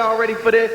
y'all ready for this?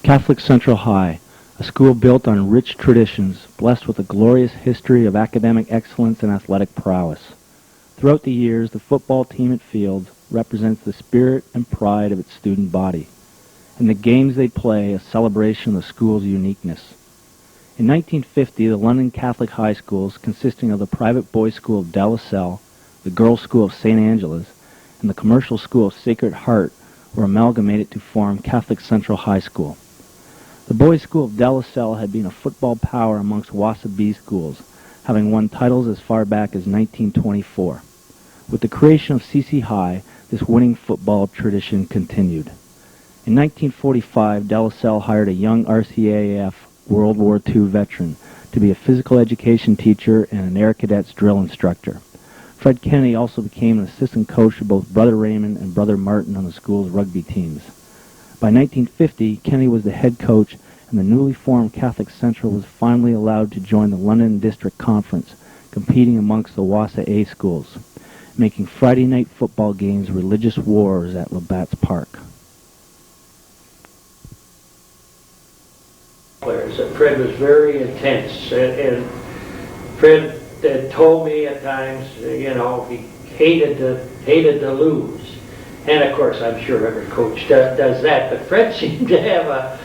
Catholic Central High, a school built on rich traditions, blessed with a glorious history of academic excellence and athletic prowess. Throughout the years, the football team at Fields represents the spirit and pride of its student body, and the games they play a celebration of the school's uniqueness. In 1950, the London Catholic high schools, consisting of the private boys' school of De La Salle, the girls' school of St. Angela's, and the commercial school of Sacred Heart, were amalgamated to form Catholic Central High School. The boys' school of De La Salle had been a football power amongst Wassa B schools, having won titles as far back as 1924. With the creation of CC High, this winning football tradition continued. In 1945, De La Salle hired a young RCAF World War II veteran to be a physical education teacher and an Air Cadets drill instructor. Fred Kennedy also became an assistant coach of both Brother Raymond and Brother Martin on the school's rugby teams. By 1950, Kennedy was the head coach, and the newly formed Catholic Central was finally allowed to join the London District Conference, competing amongst the Wassa A schools, making Friday night football games religious wars at Labatt's Park. Fred was very intense, and Fred told me at times, he hated to lose. And of course, I'm sure every coach does that, but Fred seemed to have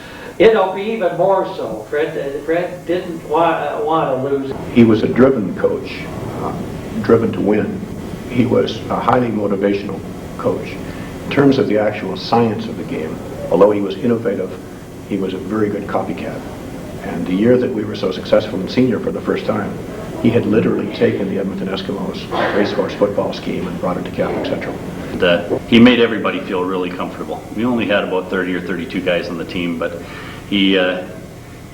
be even more so. Fred didn't want to lose. He was a driven coach, driven to win. He was a highly motivational coach. In terms of the actual science of the game, although he was innovative, he was a very good copycat. And the year that we were so successful in senior for the first time, he had literally taken the Edmonton Eskimos racehorse football scheme and brought it to Catholic Central. He made everybody feel really comfortable. We only had about 30 or 32 guys on the team, but he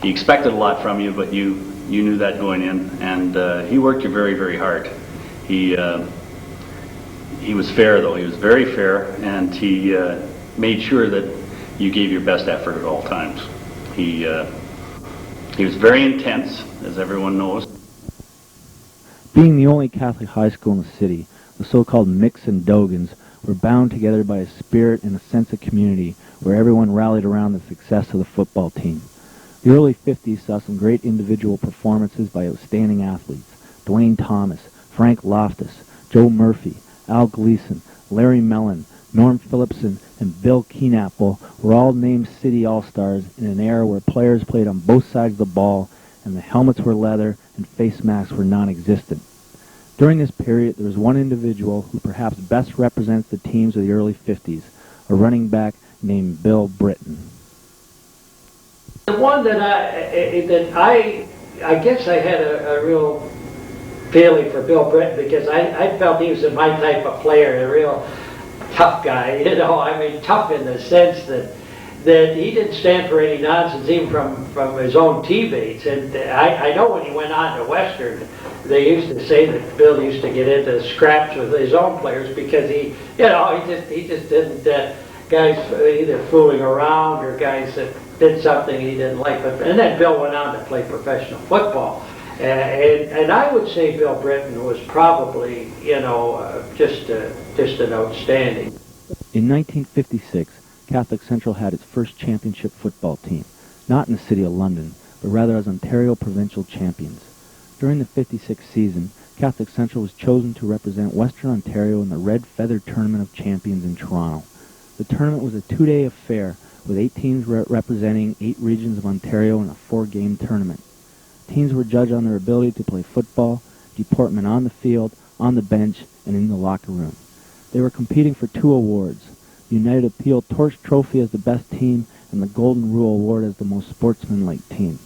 expected a lot from you, but you knew that going in, and he worked you very, very hard. He was fair, though. He was very fair, and he made sure that you gave your best effort at all times. He was very intense, as everyone knows. Being the only Catholic high school in the city, the so-called Micks and Dogans were bound together by a spirit and a sense of community where everyone rallied around the success of the football team. The early 50s saw some great individual performances by outstanding athletes. Dwayne Thomas, Frank Loftus, Joe Murphy, Al Gleason, Larry Mellon, Norm Phillipson, and Bill Keenapple were all named City All-Stars in an era where players played on both sides of the ball and the helmets were leather and face masks were non-existent. During this period, there was one individual who perhaps best represents the teams of the early 50s, a running back named Bill Britton. The one that I guess I had a real feeling for Bill Britton because I felt he was my type of player, a real tough guy, you know. I mean, tough in the sense that he didn't stand for any nonsense, even from his own teammates. And I know when he went on to Western, they used to say that Bill used to get into scraps with his own players because he just didn't guys either fooling around or guys that did something he didn't like. And then Bill went on to play professional football. And I would say Bill Britton was probably, just an outstanding. In 1956, Catholic Central had its first championship football team, not in the City of London, but rather as Ontario provincial champions. During the 56 season, Catholic Central was chosen to represent Western Ontario in the Red Feather Tournament of Champions in Toronto. The tournament was a 2-day affair with 8 teams representing 8 regions of Ontario in a 4-game tournament. Teams were judged on their ability to play football, deportment on the field, on the bench, and in the locker room. They were competing for 2 awards, the United Appeal Torch Trophy as the best team and the Golden Rule Award as the most sportsmanlike team.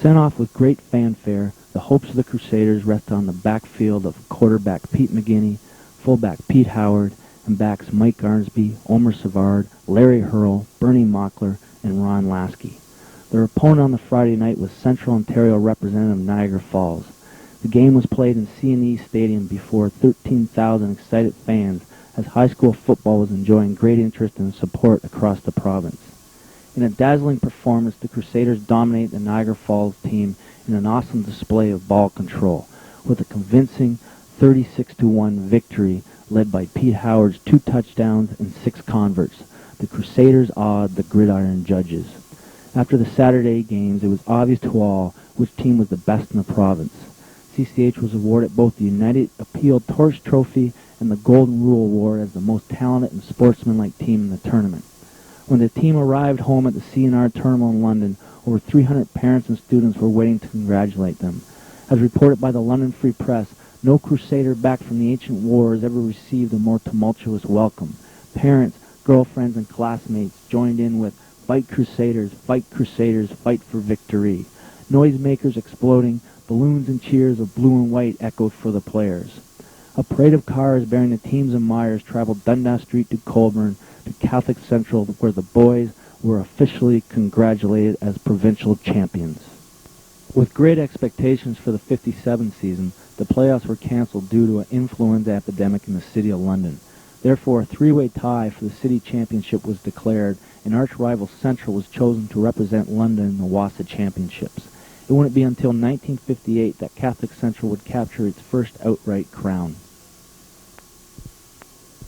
Sent off with great fanfare, the hopes of the Crusaders rested on the backfield of quarterback Pete McGinney, fullback Pete Howard, and backs Mike Arnsby, Omer Savard, Larry Hurl, Bernie Mockler, and Ron Lasky. Their opponent on the Friday night was Central Ontario representative Niagara Falls. The game was played in C&E Stadium before 13,000 excited fans as high school football was enjoying great interest and support across the province. In a dazzling performance, the Crusaders dominated the Niagara Falls team in an awesome display of ball control, with a convincing 36-1 victory led by Pete Howard's 2 touchdowns and 6 converts. The Crusaders awed the gridiron judges. After the Saturday games, it was obvious to all which team was the best in the province. CCH was awarded both the United Appeal Torch Trophy and the Golden Rule Award as the most talented and sportsmanlike team in the tournament. When the team arrived home at the C&R Terminal in London, over 300 parents and students were waiting to congratulate them. As reported by the London Free Press, no Crusader back from the ancient wars ever received a more tumultuous welcome. Parents, girlfriends, and classmates joined in with fight Crusaders, fight for victory. Noisemakers exploding, balloons and cheers of blue and white echoed for the players. A parade of cars bearing the teams and Myers traveled Dundas Street to Colborne to Catholic Central, where the boys were officially congratulated as provincial champions. With great expectations for the 57 season, the playoffs were cancelled due to an influenza epidemic in the City of London. Therefore, a 3-way tie for the City Championship was declared, and arch-rival Central was chosen to represent London in the OFSAA Championships. It wouldn't be until 1958 that Catholic Central would capture its first outright crown.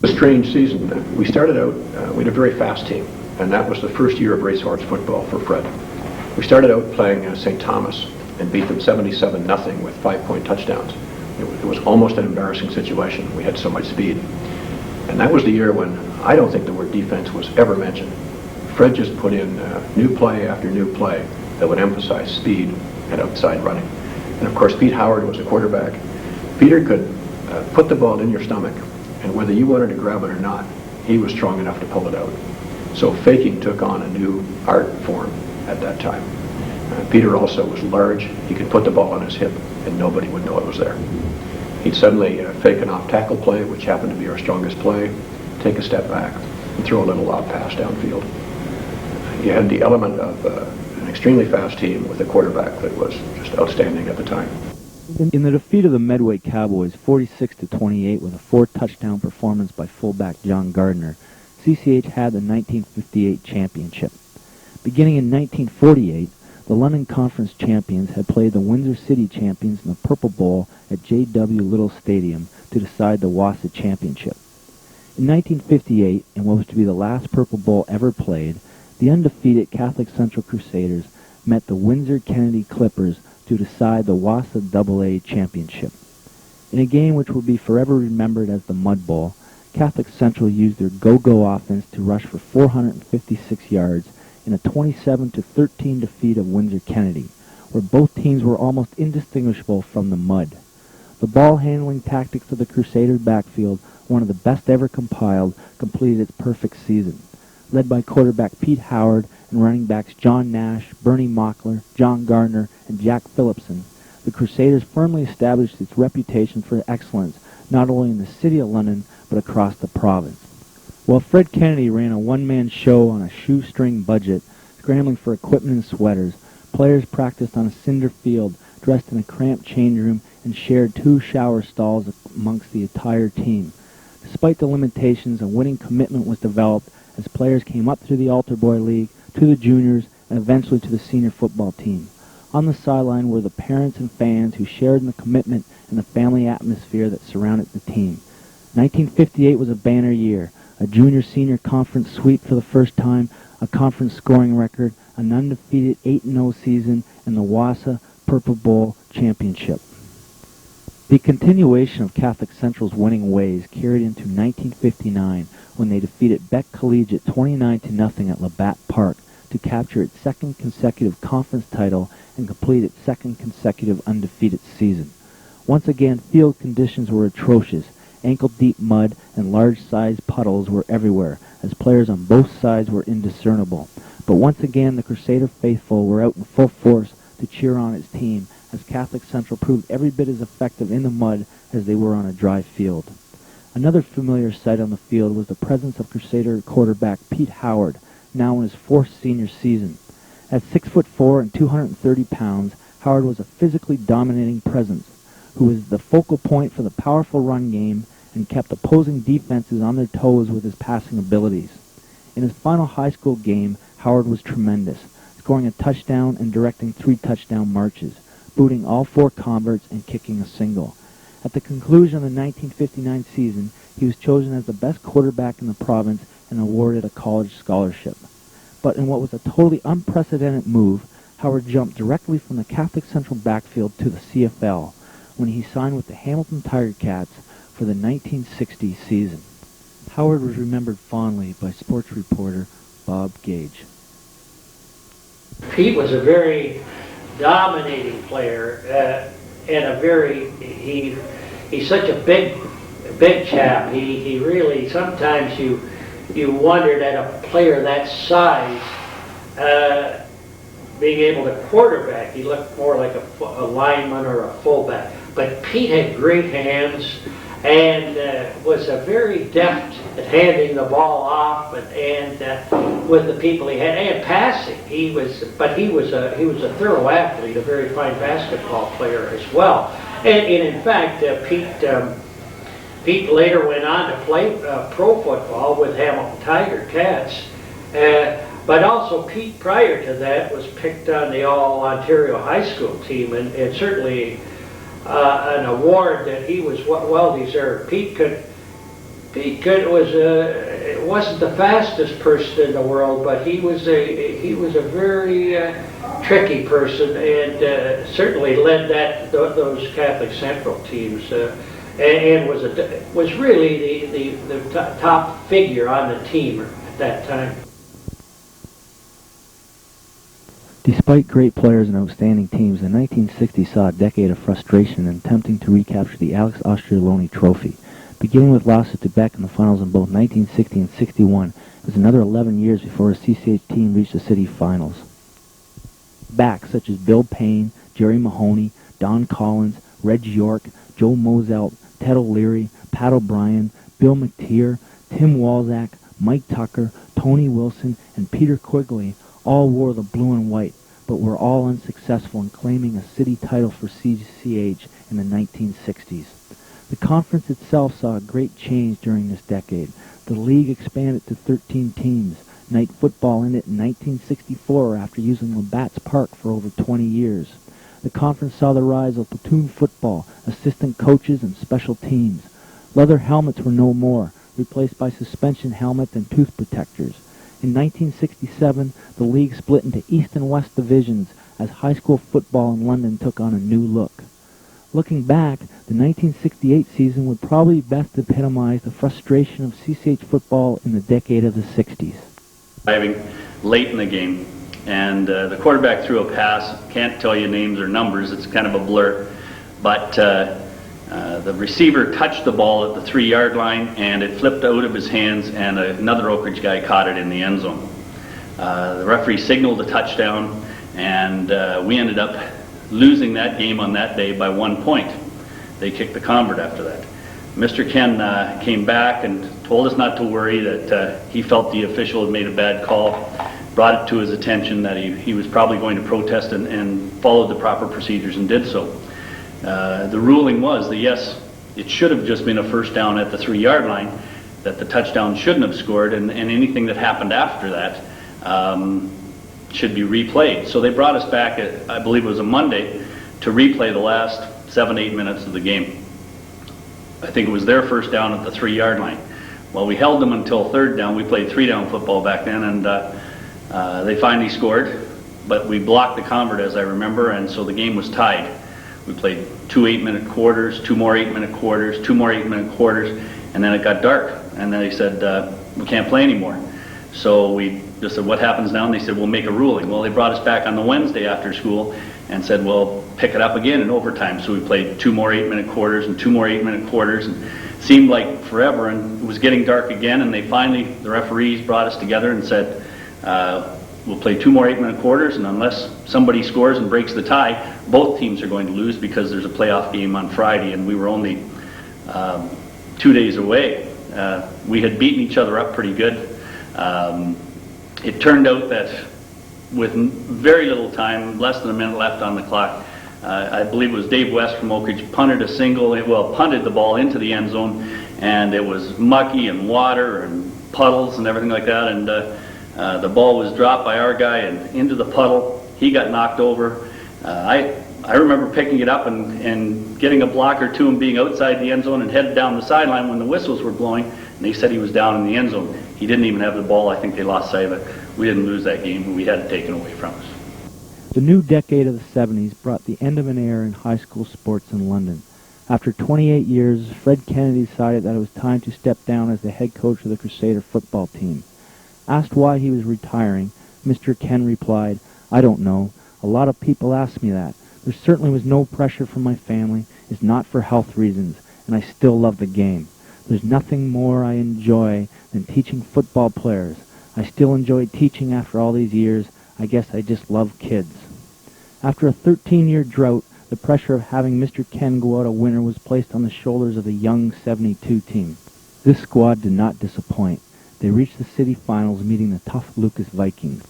A strange season. We started out, we had a very fast team, and that was the first year of racehorse football for Fred. We started out playing St. Thomas and beat them 77-0 with 5-point touchdowns. It was almost an embarrassing situation. We had so much speed. And that was the year when I don't think the word defense was ever mentioned. Fred just put in new play after new play that would emphasize speed and outside running. And of course, Pete Howard was a quarterback. Peter could put the ball in your stomach, and whether you wanted to grab it or not, he was strong enough to pull it out. So faking took on a new art form at that time. Peter also was large. He could put the ball on his hip, and nobody would know it was there. He'd suddenly fake an off-tackle play, which happened to be our strongest play, take a step back, and throw a little off pass downfield. You had the element of an extremely fast team with a quarterback that was just outstanding at the time. In the defeat of the Medway Cowboys 46-28 with a 4-touchdown performance by fullback John Gardner, CCH had the 1958 championship. Beginning in 1948, the London Conference champions had played the Windsor City champions in the Purple Bowl at J.W. Little Stadium to decide the OFSAA Championship. In 1958, in what was to be the last Purple Bowl ever played, the undefeated Catholic Central Crusaders met the Windsor-Kennedy Clippers to decide the OFSAA Championship. In a game which will be forever remembered as the Mud Bowl, Catholic Central used their go-go offense to rush for 456 yards in a 27-13 defeat of Windsor-Kennedy, where both teams were almost indistinguishable from the mud. The ball-handling tactics of the Crusader backfield, one of the best ever compiled, completed its perfect season. Led by quarterback Pete Howard and running backs John Nash, Bernie Mockler, John Gardner, and Jack Phillipson, the Crusaders firmly established its reputation for excellence not only in the city of London but across the province. While Fred Kennedy ran a one-man show on a shoestring budget, scrambling for equipment and sweaters, players practiced on a cinder field, dressed in a cramped change room, and shared 2 shower stalls amongst the entire team. Despite the limitations, a winning commitment was developed as players came up through the Altar Boy League, to the juniors, and eventually to the senior football team. On the sideline were the parents and fans who shared in the commitment and the family atmosphere that surrounded the team. 1958 was a banner year, a junior-senior conference sweep for the first time, a conference scoring record, an undefeated 8-0 season, and the OFSAA Purple Bowl Championship. The continuation of Catholic Central's winning ways carried into 1959 when they defeated Beck Collegiate 29-0 at Labatt Park to capture its second consecutive conference title and complete its second consecutive undefeated season. Once again, field conditions were atrocious. Ankle-deep mud and large-sized puddles were everywhere, as players on both sides were indiscernible. But once again, the Crusader faithful were out in full force to cheer on its team, as Catholic Central proved every bit as effective in the mud as they were on a dry field. Another familiar sight on the field was the presence of Crusader quarterback Pete Howard, now in his 4th senior season. At 6'4" and 230 pounds, Howard was a physically dominating presence, who was the focal point for the powerful run game and kept opposing defenses on their toes with his passing abilities. In his final high school game, Howard was tremendous, scoring a touchdown and directing 3 touchdown marches, booting all 4 converts and kicking a single. At the conclusion of the 1959 season, he was chosen as the best quarterback in the province and awarded a college scholarship. But in what was a totally unprecedented move, Howard jumped directly from the Catholic Central backfield to the CFL when he signed with the Hamilton Tiger Cats for the 1960 season. Howard was remembered fondly by sports reporter Bob Gage. Pete was a very dominating player and a very he's such a big chap. He really, sometimes you wondered at a player that size being able to quarterback. He looked more like a lineman or a fullback. But Pete had great hands and was a very deft at handing the ball off and with the people he had and passing. He was a thorough athlete, a very fine basketball player as well. And in fact, Pete later went on to play pro football with Hamilton Tiger Cats. But also Pete, prior to that, was picked on the All-Ontario High School team, and certainly an award that he was well deserved. Pete wasn't the fastest person in the world, but he was a very tricky person, and certainly led those Catholic Central teams, and was really the top figure on the team at that time. Despite great players and outstanding teams, the 1960s saw a decade of frustration in attempting to recapture the Alex Ostrioloni Trophy. Beginning with losses to Beck in the finals in both 1960 and 61, it was another 11 years before a CCH team reached the city finals. Backs such as Bill Payne, Jerry Mahoney, Don Collins, Reg York, Joe Moszelt, Ted O'Leary, Pat O'Brien, Bill McTeer, Tim Walzak, Mike Tucker, Tony Wilson, and Peter Quigley all wore the blue and white, but were all unsuccessful in claiming a city title for CCH in the 1960s. The conference itself saw a great change during this decade. The league expanded to 13 teams. Night football ended in 1964 after using Labatt's Park for over 20 years. The conference saw the rise of platoon football, assistant coaches, and special teams. Leather helmets were no more, replaced by suspension helmets and tooth protectors. In 1967, the league split into East and West divisions as high school football in London took on a new look. Looking back, the 1968 season would probably best epitomize the frustration of CCH football in the decade of the 60s. Arriving late in the game, and the quarterback threw a pass. Can't tell you names or numbers, it's kind of a blur, but the receiver touched the ball at the 3-yard line, and it flipped out of his hands, and another Oak Ridge guy caught it in the end zone. The referee signaled a touchdown, and we ended up losing that game on that day by 1 point. They kicked the convert after that. Mr. Ken came back and told us not to worry, that he felt the official had made a bad call, brought it to his attention that he was probably going to protest and followed the proper procedures and did so. The ruling was that yes, it should have just been a first down at the 3-yard line, that the touchdown shouldn't have scored, and anything that happened after that should be replayed. So they brought us back, I believe it was a Monday, to replay the last 7-8 minutes of the game. I think it was their first down at the 3-yard line. Well, we held them until third down. We played 3-down football back then, and they finally scored, but we blocked the convert, as I remember, and so the game was tied. We played 2 8-minute quarters, 2 more 8-minute quarters, 2 more 8-minute quarters, and then it got dark, and then they said, we can't play anymore. So we just said, what happens now? And they said, we'll make a ruling. Well, they brought us back on the Wednesday after school and said, well, pick it up again in overtime. So we played 2 more 8-minute quarters and 2 more 8-minute quarters, and it seemed like forever, and it was getting dark again, and they finally, the referees brought us together and said, we'll play 2 more 8-minute quarters, and unless somebody scores and breaks the tie, both teams are going to lose because there's a playoff game on Friday, and we were only 2 days away. We had beaten each other up pretty good. It turned out that with very little time, less than a minute left on the clock, I believe it was Dave West from Oak Ridge punted punted the ball into the end zone, and it was mucky and water and puddles and everything like that, and the ball was dropped by our guy and into the puddle. He got knocked over. I remember picking it up and getting a block or two and being outside the end zone and headed down the sideline when the whistles were blowing, and they said he was down in the end zone. He didn't even have the ball. I think they lost sight of it. We didn't lose that game, but we had it taken away from us. The new decade of the 70s brought the end of an era in high school sports in London. After 28 years, Fred Kennedy decided that it was time to step down as the head coach of the Crusader football team. Asked why he was retiring, Mr. Ken replied, "I don't know. A lot of people ask me that. There certainly was no pressure from my family. It's not for health reasons, and I still love the game. There's nothing more I enjoy than teaching football players. I still enjoy teaching after all these years. I guess I just love kids." After a 13-year drought, the pressure of having Mr. Ken go out a winner was placed on the shoulders of the young 72 team. This squad did not disappoint. They reached the city finals, meeting the tough Lucas Vikings.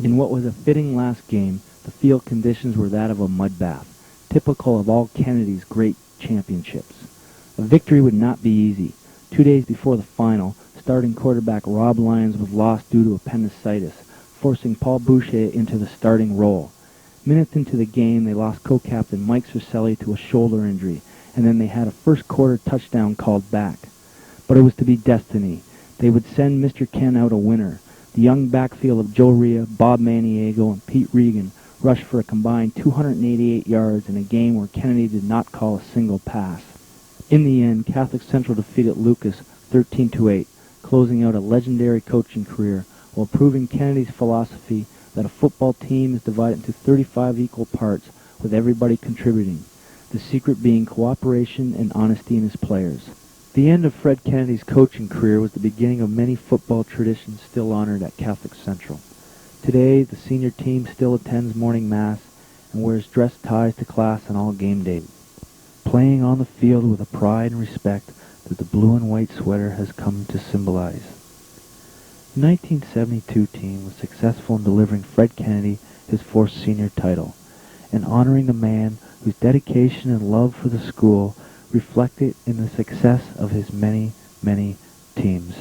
In what was a fitting last game, the field conditions were that of a mud bath, typical of all Kennedy's great championships. A victory would not be easy. 2 days before the final, starting quarterback Rob Lyons was lost due to appendicitis, forcing Paul Boucher into the starting role. Minutes into the game, they lost co-captain Mike Circelli to a shoulder injury, and then they had a first-quarter touchdown called back. But it was to be destiny. They would send Mr. Ken out a winner. The young backfield of Joe Rhea, Bob Maniego, and Pete Regan rushed for a combined 288 yards in a game where Kennedy did not call a single pass. In the end, Catholic Central defeated Lucas 13-8, closing out a legendary coaching career while proving Kennedy's philosophy that a football team is divided into 35 equal parts with everybody contributing, the secret being cooperation and honesty in his players. The end of Fred Kennedy's coaching career was the beginning of many football traditions still honored at Catholic Central. Today, the senior team still attends morning mass and wears dress ties to class on all game days, playing on the field with a pride and respect that the blue and white sweater has come to symbolize. The 1972 team was successful in delivering Fred Kennedy his fourth senior title and honoring the man whose dedication and love for the school reflected in the success of his many, many teams.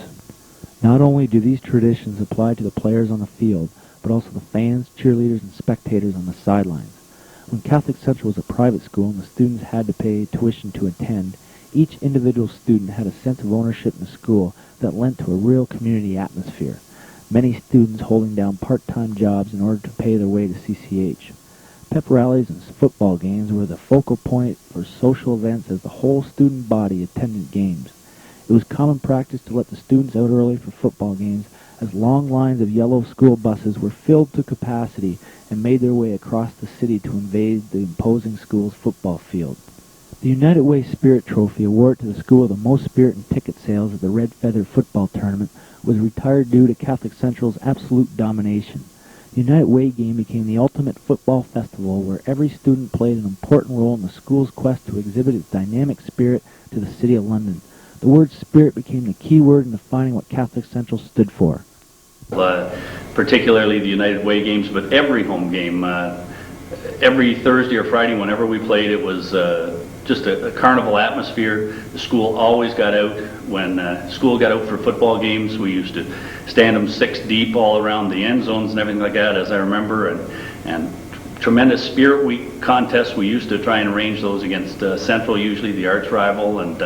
Not only do these traditions apply to the players on the field, but also the fans, cheerleaders, and spectators on the sidelines. When Catholic Central was a private school and the students had to pay tuition to attend, each individual student had a sense of ownership in the school that lent to a real community atmosphere, many students holding down part-time jobs in order to pay their way to CCH. Pep rallies and football games were the focal point for social events as the whole student body attended games. It was common practice to let the students out early for football games as long lines of yellow school buses were filled to capacity and made their way across the city to invade the imposing school's football field. The United Way Spirit Trophy, awarded to the school with the most spirit and ticket sales at the Red Feather football tournament, was retired due to Catholic Central's absolute domination. The United Way game became the ultimate football festival where every student played an important role in the school's quest to exhibit its dynamic spirit to the City of London. The word spirit became the key word in defining what Catholic Central stood for. Particularly the United Way games, but every home game, every Thursday or Friday, whenever we played, it was just a carnival atmosphere. The school always got out. When school got out for football games, we used to stand them 6 deep all around the end zones and everything like that, as I remember, and tremendous Spirit Week contests. We used to try and arrange those against Central, usually the arch rival, and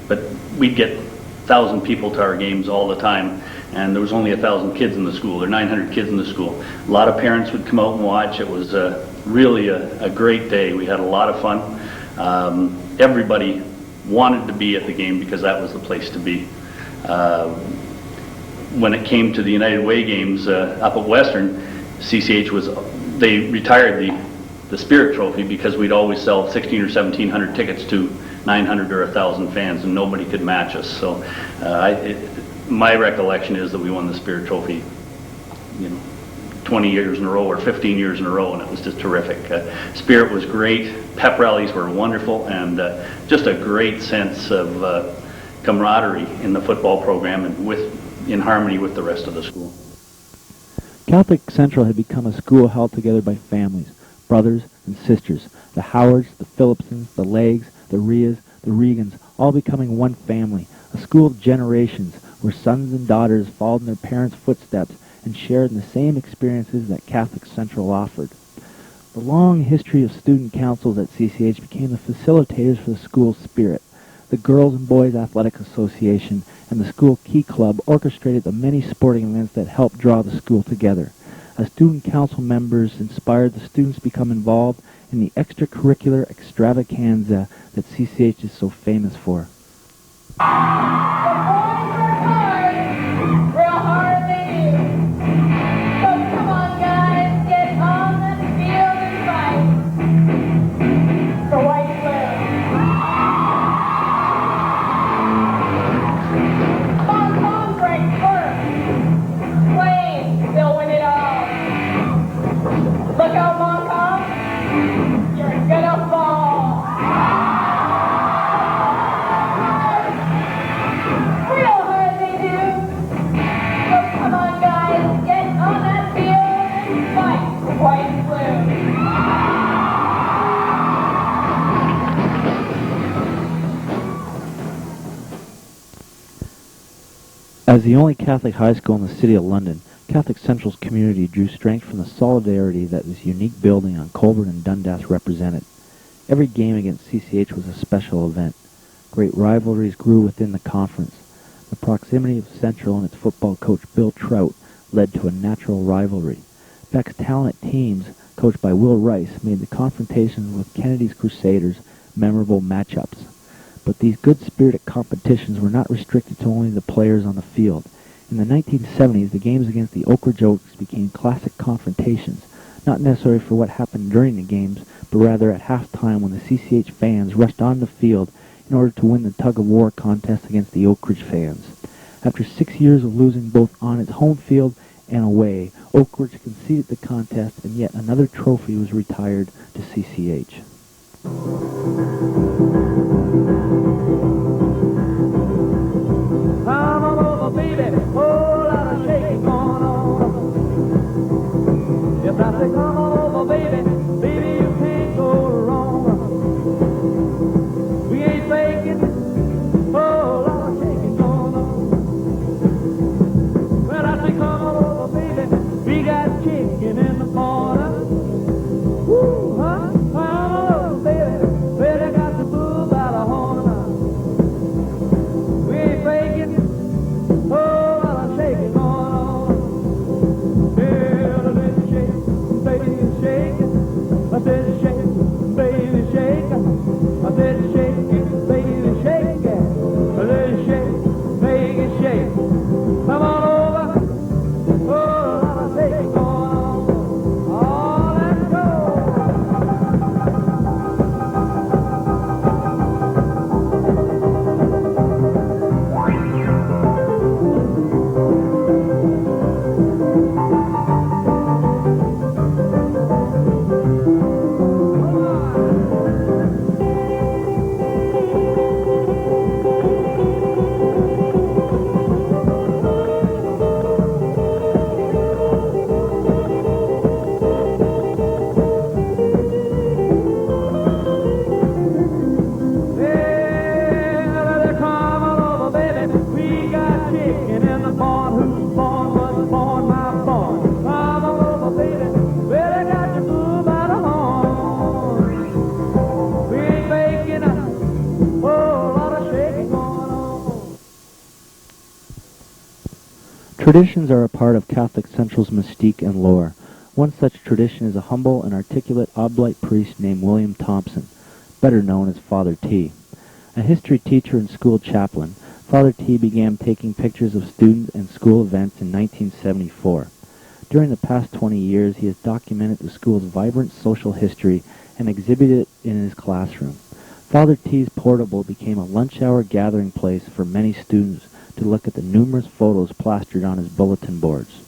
but we'd get 1,000 people to our games all the time, and there was only 1,000 kids in the school, or 900 kids in the school. A lot of parents would come out and watch. It was really a great day. We had a lot of fun. Everybody wanted to be at the game because that was the place to be. When it came to the United Way games up at Western, CCH they retired the Spirit Trophy because we'd always sell 1,600 or 1,700 tickets to 900 or 1,000 fans, and nobody could match us. So my recollection is that we won the Spirit Trophy, 20 years in a row or 15 years in a row, and it was just terrific. Spirit was great. Pep rallies were wonderful, and just a great sense of camaraderie in the football program and in harmony with the rest of the school. Catholic Central had become a school held together by families, brothers and sisters, the Howards, the Phillipsons, the Leggs, the Rias, the Regans, all becoming one family, a school of generations where sons and daughters followed in their parents' footsteps and shared in the same experiences that Catholic Central offered. The long history of student councils at CCH became the facilitators for the school's spirit. The Girls and Boys Athletic Association and the school Key Club orchestrated the many sporting events that helped draw the school together. As student council members inspired the students to become involved in the extracurricular extravaganza that CCH is so famous for. As the only Catholic high school in the City of London, Catholic Central's community drew strength from the solidarity that this unique building on Colborne and Dundas represented. Every game against CCH was a special event. Great rivalries grew within the conference. The proximity of Central and its football coach Bill Trout led to a natural rivalry. Beck's talented teams, coached by Will Rice, made the confrontations with Kennedy's Crusaders memorable matchups. But these good-spirited competitions were not restricted to only the players on the field. In the 1970s, the games against the Oak Ridge Oaks became classic confrontations, not necessarily for what happened during the games, but rather at halftime when the CCH fans rushed on the field in order to win the tug-of-war contest against the Oak Ridge fans. After 6 years of losing both on its home field and away, Oak Ridge conceded the contest, and yet another trophy was retired to CCH. Come on over, baby, whole lot of shaking going on. Yes, I say come on over, baby, baby, you can't go wrong. We ain't faking, whole lot of shaking going on. Well, I say come on over, baby, we got chicken in the corner. Woo, huh? Come on over, baby, baby, got the Traditions are a part of Catholic Central's mystique and lore. One such tradition is a humble and articulate oblate priest named William Thompson, better known as Father T. A history teacher and school chaplain, Father T began taking pictures of students and school events in 1974. During the past 20 years, he has documented the school's vibrant social history and exhibited it in his classroom. Father T's portable became a lunch hour gathering place for many students to look at the numerous photos plastered on his bulletin boards.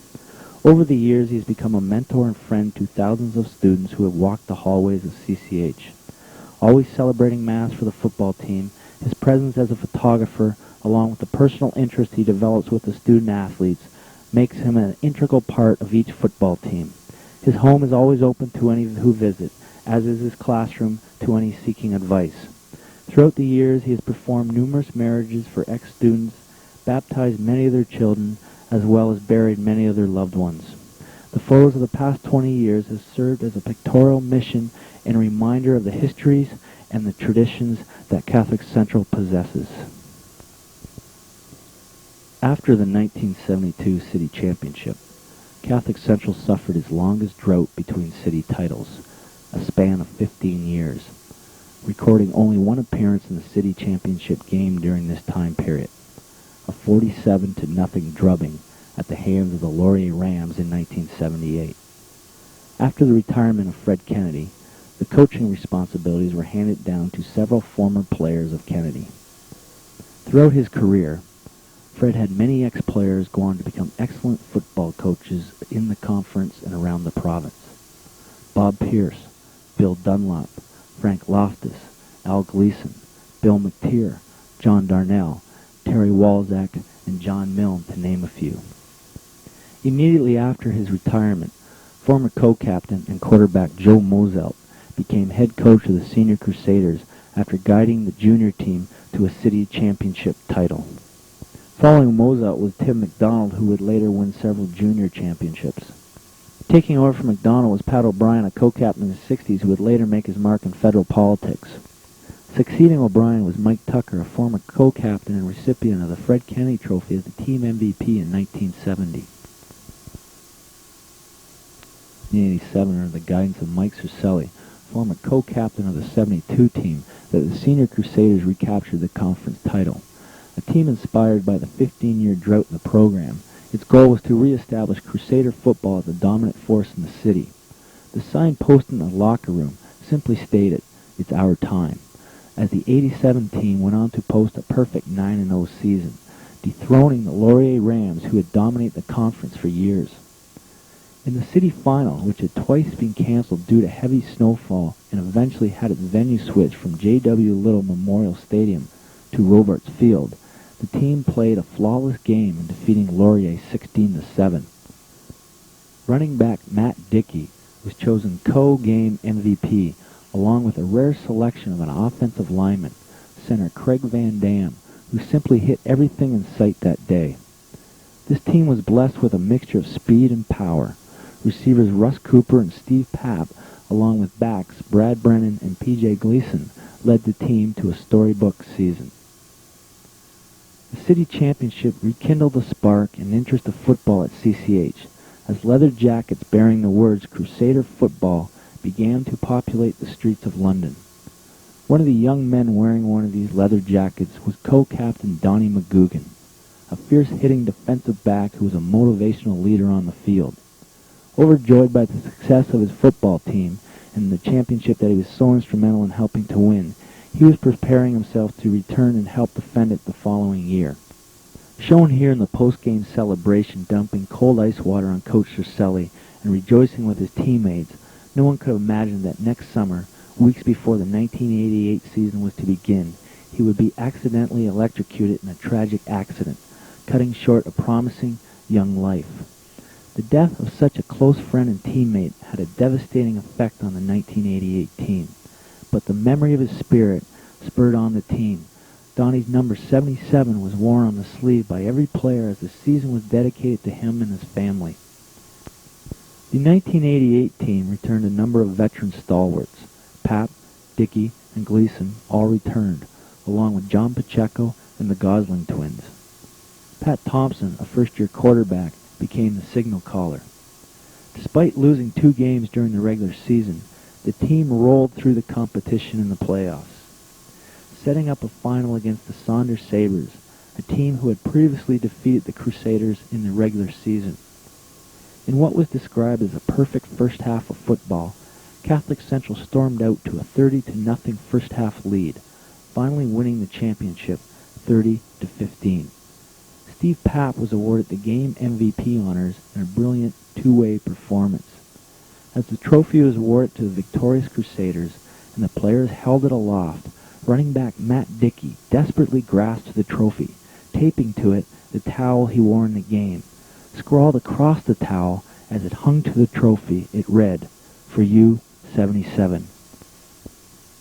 Over the years, he has become a mentor and friend to thousands of students who have walked the hallways of CCH. Always celebrating Mass for the football team, his presence as a photographer, along with the personal interest he develops with the student athletes, makes him an integral part of each football team. His home is always open to any who visit, as is his classroom to any seeking advice. Throughout the years, he has performed numerous marriages for ex-students, baptized many of their children, as well as buried many of their loved ones. The photos of the past 20 years have served as a pictorial mission and a reminder of the histories and the traditions that Catholic Central possesses. After the 1972 city championship, Catholic Central suffered its longest drought between city titles, a span of 15 years, recording only one appearance in the city championship game during this time period, a 47-0 drubbing at the hands of the Laurier Rams in 1978. After the retirement of Fred Kennedy, the coaching responsibilities were handed down to several former players of Kennedy. Throughout his career, Fred had many ex-players go on to become excellent football coaches in the conference and around the province. Bob Pierce, Bill Dunlop, Frank Loftus, Al Gleason, Bill McTeer, John Darnell, Terry Walzak, and John Milne, to name a few. Immediately after his retirement, former co-captain and quarterback Joe Moszelt became head coach of the senior Crusaders after guiding the junior team to a city championship title. Following Moszelt was Tim McDonald, who would later win several junior championships. Taking over from McDonald was Pat O'Brien, a co-captain in the 60s who would later make his mark in federal politics. Succeeding O'Brien was Mike Tucker, a former co-captain and recipient of the Fred Kennedy Trophy as the team MVP in 1970. In 1987, under the guidance of Mike Circelli, former co-captain of the 72 team, that the senior Crusaders recaptured the conference title. A team inspired by the 15-year drought in the program, its goal was to re-establish Crusader football as a dominant force in the city. The sign posted in the locker room simply stated, "It's our time," as the 87 team went on to post a perfect 9-0 season, dethroning the Laurier Rams, who had dominated the conference for years. In the city final, which had twice been canceled due to heavy snowfall and eventually had its venue switched from J.W. Little Memorial Stadium to Robarts Field, the team played a flawless game in defeating Laurier 16-7. Running back Matt Dickey was chosen co-game MVP, along with a rare selection of an offensive lineman, center Craig Van Dam, who simply hit everything in sight that day. This team was blessed with a mixture of speed and power. Receivers Russ Cooper and Steve Papp, along with backs Brad Brennan and P.J. Gleason, led the team to a storybook season. The city championship rekindled the spark and interest of football at CCH, as leather jackets bearing the words Crusader Football began to populate the streets of London. One of the young men wearing one of these leather jackets was co-captain Donnie McGugan, a fierce-hitting defensive back who was a motivational leader on the field. Overjoyed by the success of his football team and the championship that he was so instrumental in helping to win, he was preparing himself to return and help defend it the following year. Shown here in the post-game celebration, dumping cold ice water on Coach Circelli and rejoicing with his teammates, no one could have imagined that next summer, weeks before the 1988 season was to begin, he would be accidentally electrocuted in a tragic accident, cutting short a promising young life. The death of such a close friend and teammate had a devastating effect on the 1988 team, but the memory of his spirit spurred on the team. Donnie's number 77 was worn on the sleeve by every player as the season was dedicated to him and his family. The 1988 team returned a number of veteran stalwarts. Pap, Dickey, and Gleason all returned, along with John Pacheco and the Gosling twins. Pat Thompson, a first-year quarterback, became the signal caller. Despite losing 2 games during the regular season, the team rolled through the competition in the playoffs, setting up a final against the Saunders Sabres, a team who had previously defeated the Crusaders in the regular season. In what was described as a perfect first half of football, Catholic Central stormed out to a 30-0 first half lead, finally winning the championship 30-15. Steve Papp was awarded the game MVP honors in a brilliant 2-way performance. As the trophy was awarded to the victorious Crusaders and the players held it aloft, running back Matt Dickey desperately grasped the trophy, taping to it the towel he wore in the game. Scrawled across the towel as it hung to the trophy, it read, "For you, 77.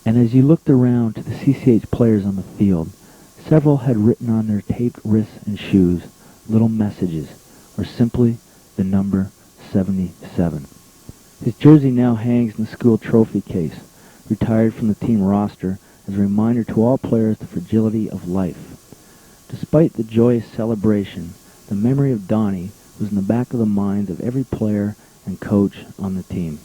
And as you looked around to the CCH players on the field, several had written on their taped wrists and shoes little messages, or simply the number 77. His jersey now hangs in the school trophy case, retired from the team roster, as a reminder to all players the fragility of life. Despite the joyous celebration, the memory of Donnie was in the back of the minds of every player and coach on the team.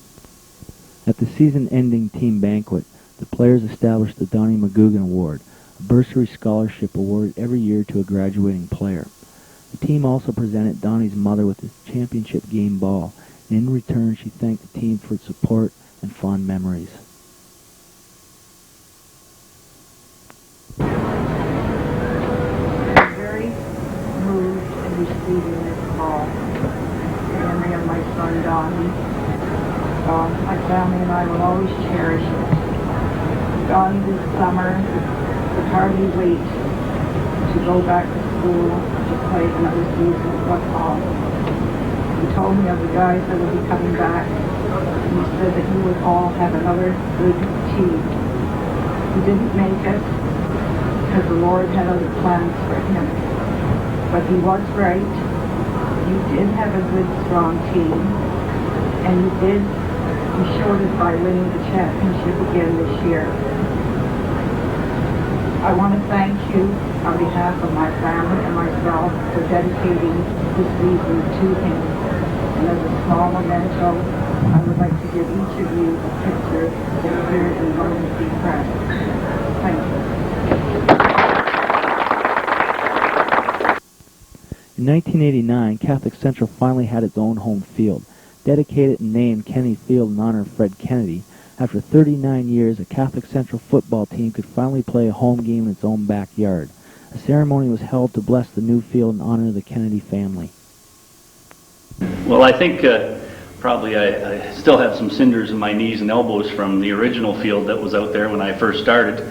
At the season-ending team banquet, the players established the Donnie McGugan Award, a bursary scholarship awarded every year to a graduating player. The team also presented Donnie's mother with a championship game ball, and in return she thanked the team for its support and fond memories. I'm very moved in receiving this call. The memory of my son Donnie. My family and I will always cherish it. Donnie this summer could hardly wait to go back to school to play another season of football. He told me of the guys that would be coming back, and he said that he would all have another good team. He didn't make it because the Lord had other plans for him. But he was right. You did have a good, strong team, and you showed it by winning the championship again this year. I want to thank you on behalf of my family and myself for dedicating this season to him. And as a small memento, I would like to give each of you a picture of here in Burnaby Press. Thank you. In 1989, Catholic Central finally had its own home field, dedicated and named Kennedy Field in honor of Fred Kennedy. After 39 years, a Catholic Central football team could finally play a home game in its own backyard. A ceremony was held to bless the new field in honor of the Kennedy family. Well, I think probably I still have some cinders in my knees and elbows from the original field that was out there when I first started.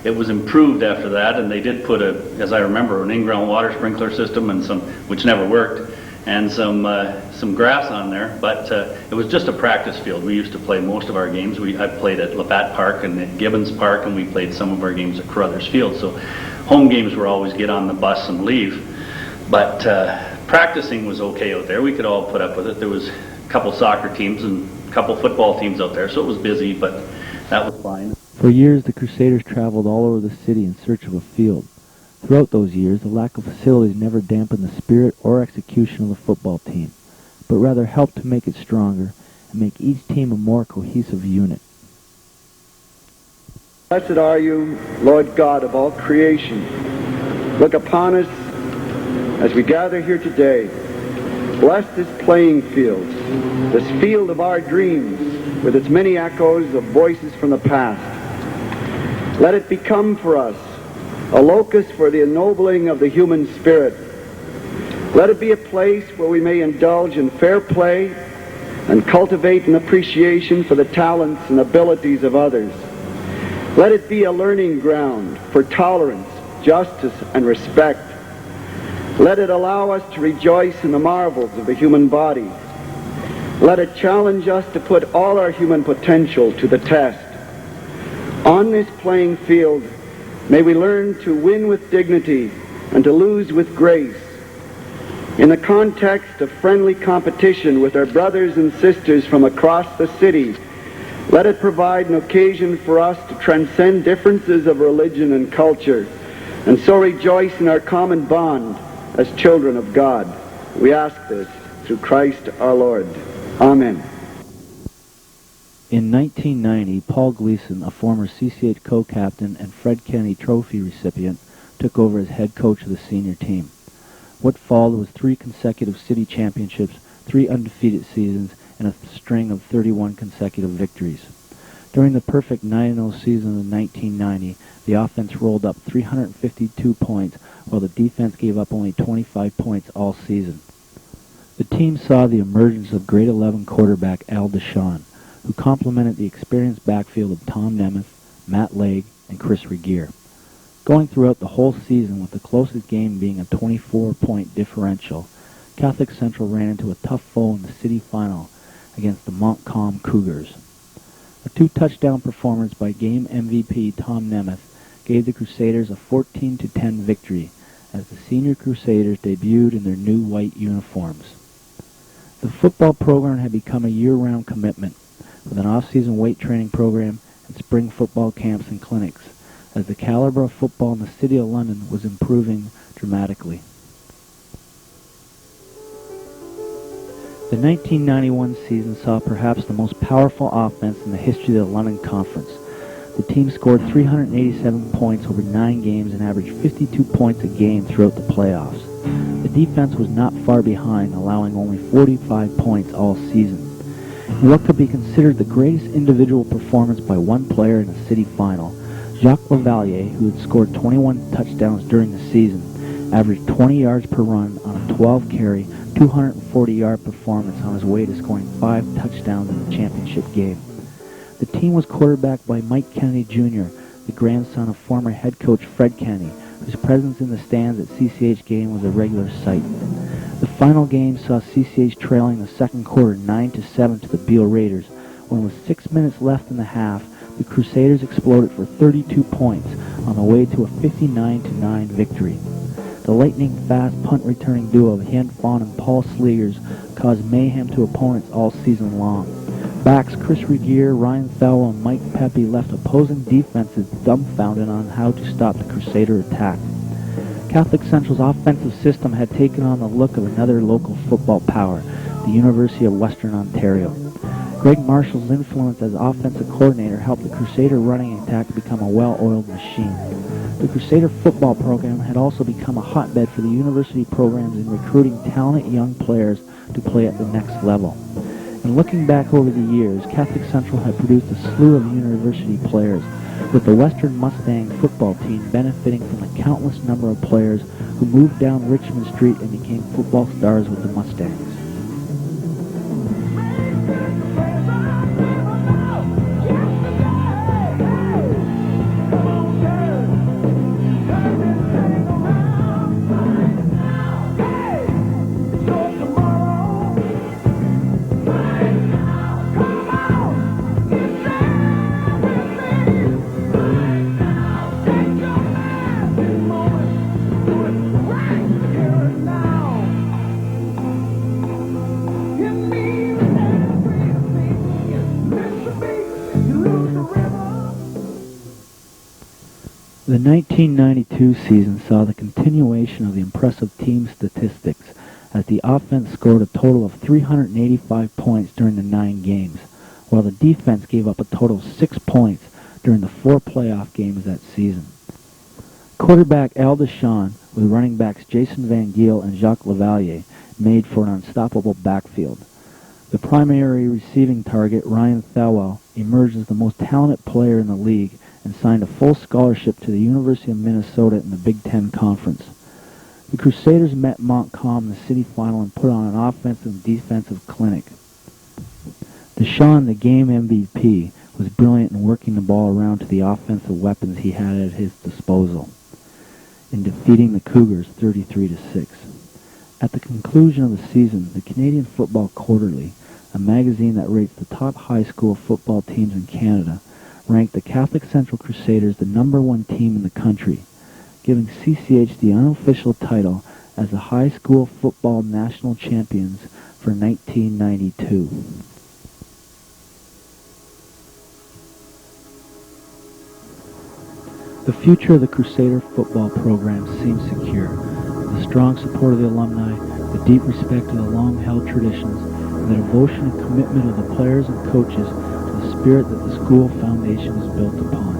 It was improved after that, and they did put as I remember, an in-ground water sprinkler system and which never worked, and some grass on there, but it was just a practice field. We used to play most of our games. I played at Labatt Park and at Gibbons Park, and we played some of our games at Carruthers Field. So home games were always get on the bus and leave. But practicing was okay out there. We could all put up with it. There was a couple soccer teams and a couple football teams out there, so it was busy, but that was fine. For years, the Crusaders traveled all over the city in search of a field. Throughout those years, the lack of facilities never dampened the spirit or execution of the football team, but rather helped to make it stronger and make each team a more cohesive unit. Blessed are you, Lord God of all creation. Look upon us as we gather here today. Bless this playing field, this field of our dreams, with its many echoes of voices from the past. Let it become for us a locus for the ennobling of the human spirit. Let it be a place where we may indulge in fair play and cultivate an appreciation for the talents and abilities of others. Let it be a learning ground for tolerance, justice, and respect. Let it allow us to rejoice in the marvels of the human body. Let it challenge us to put all our human potential to the test. On this playing field, may we learn to win with dignity and to lose with grace. In the context of friendly competition with our brothers and sisters from across the city, let it provide an occasion for us to transcend differences of religion and culture, and so rejoice in our common bond as children of God. We ask this through Christ our Lord. Amen. In 1990, Paul Gleason, a former CCH co-captain and Fred Kennedy Trophy recipient, took over as head coach of the senior team. What followed was 3 consecutive city championships, 3 undefeated seasons, and a string of 31 consecutive victories. During the perfect 9-0 season of 1990, the offense rolled up 352 points, while the defense gave up only 25 points all season. The team saw the emergence of grade 11 quarterback Al Deshawn, who complemented the experienced backfield of Tom Nemeth, Matt Legg, and Chris Regier. Going throughout the whole season, with the closest game being a 24-point differential, Catholic Central ran into a tough foe in the city final against the Montcalm Cougars. A 2-touchdown performance by game MVP Tom Nemeth gave the Crusaders a 14-10 victory as the senior Crusaders debuted in their new white uniforms. The football program had become a year-round commitment, with an off-season weight training program and spring football camps and clinics, as the caliber of football in the City of London was improving dramatically. The 1991 season saw perhaps the most powerful offense in the history of the London Conference. The team scored 387 points over 9 games and averaged 52 points a game throughout the playoffs. The defense was not far behind, allowing only 45 points all season. In what could be considered the greatest individual performance by one player in a city final, Jacques Lavalier, who had scored 21 touchdowns during the season, averaged 20 yards per run on a 12-carry, 240-yard performance on his way to scoring 5 touchdowns in the championship game. The team was quarterbacked by Mike Kennedy Jr., the grandson of former head coach Fred Kennedy, whose presence in the stands at CCH game was a regular sight. The final game saw CCH trailing the second quarter 9-7 to the Beale Raiders. When with 6 minutes left in the half, the Crusaders exploded for 32 points on the way to a 59-9 victory. The lightning-fast punt-returning duo of Hen Fawn and Paul Sleegers caused mayhem to opponents all season long. Backs Chris Regier, Ryan Thowell, and Mike Pepe left opposing defenses dumbfounded on how to stop the Crusader attack. Catholic Central's offensive system had taken on the look of another local football power, the University of Western Ontario. Greg Marshall's influence as offensive coordinator helped the Crusader running attack become a well-oiled machine. The Crusader football program had also become a hotbed for the university programs in recruiting talented young players to play at the next level. And looking back over the years, Catholic Central had produced a slew of university players, with the Western Mustang football team benefiting from the countless number of players who moved down Richmond Street and became football stars with the Mustangs. The 1992 season saw the continuation of the impressive team statistics as the offense scored a total of 385 points during the 9 games, while the defense gave up a total of 6 points during the 4 playoff games that season. Quarterback Al Deshawn, with running backs Jason Van Giel and Jacques Lavalier, made for an unstoppable backfield. The primary receiving target, Ryan Thowell, emerged as the most talented player in the league and signed a full scholarship to the University of Minnesota in the Big Ten Conference. The Crusaders met Montcalm in the city final and put on an offensive and defensive clinic. Deshawn, the game MVP, was brilliant in working the ball around to the offensive weapons he had at his disposal in defeating the Cougars 33-6. At the conclusion of the season, the Canadian Football Quarterly, a magazine that rates the top high school football teams in Canada, ranked the Catholic Central Crusaders the #1 team in the country, giving CCH the unofficial title as the high school football national champions for 1992. The future of the Crusader football program seemed secure. the strong support of the alumni, the deep respect of the long-held traditions, and the devotion and commitment of the players and coaches to the spirit that the school foundation is built upon.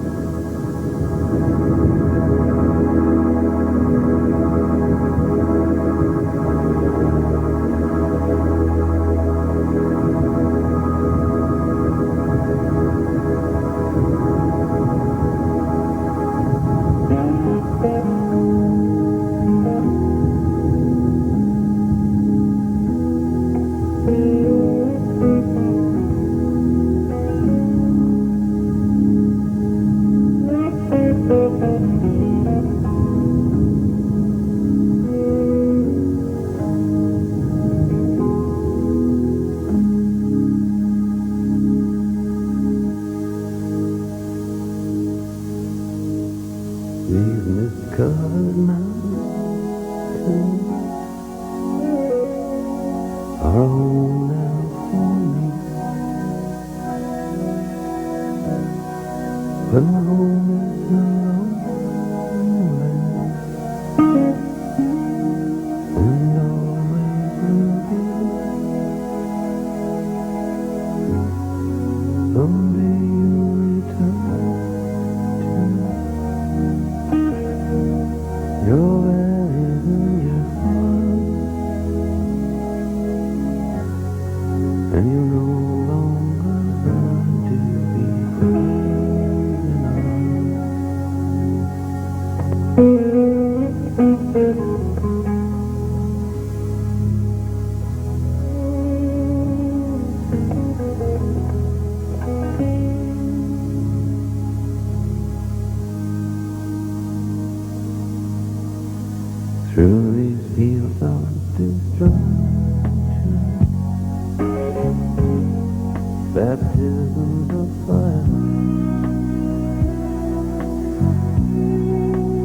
Through these fields of destruction, baptisms of fire,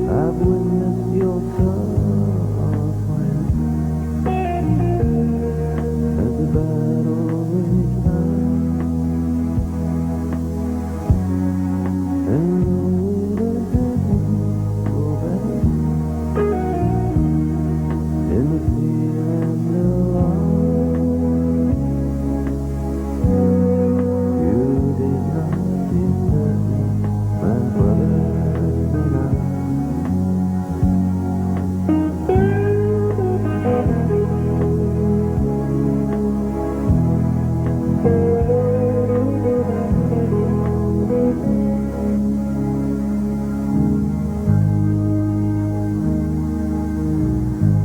I've witnessed your suffering as the battle raged on, and the heavens go back in the fear and the love. You did not desert me, my brothers and I.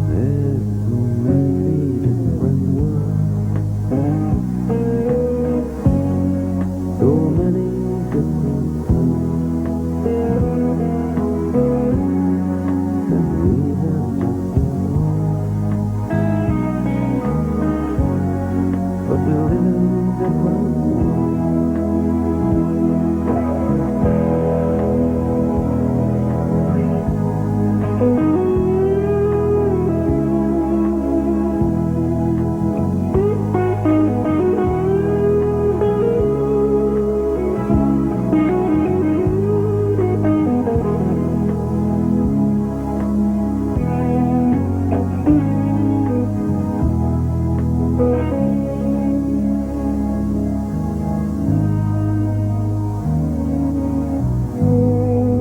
There's so many different worlds, so many different souls, and we have just one, but we live in different worlds.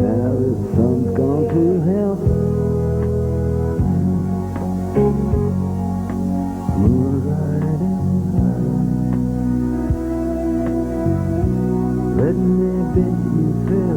Now the sun's gone to hell, moon riding high. Let me bid you farewell.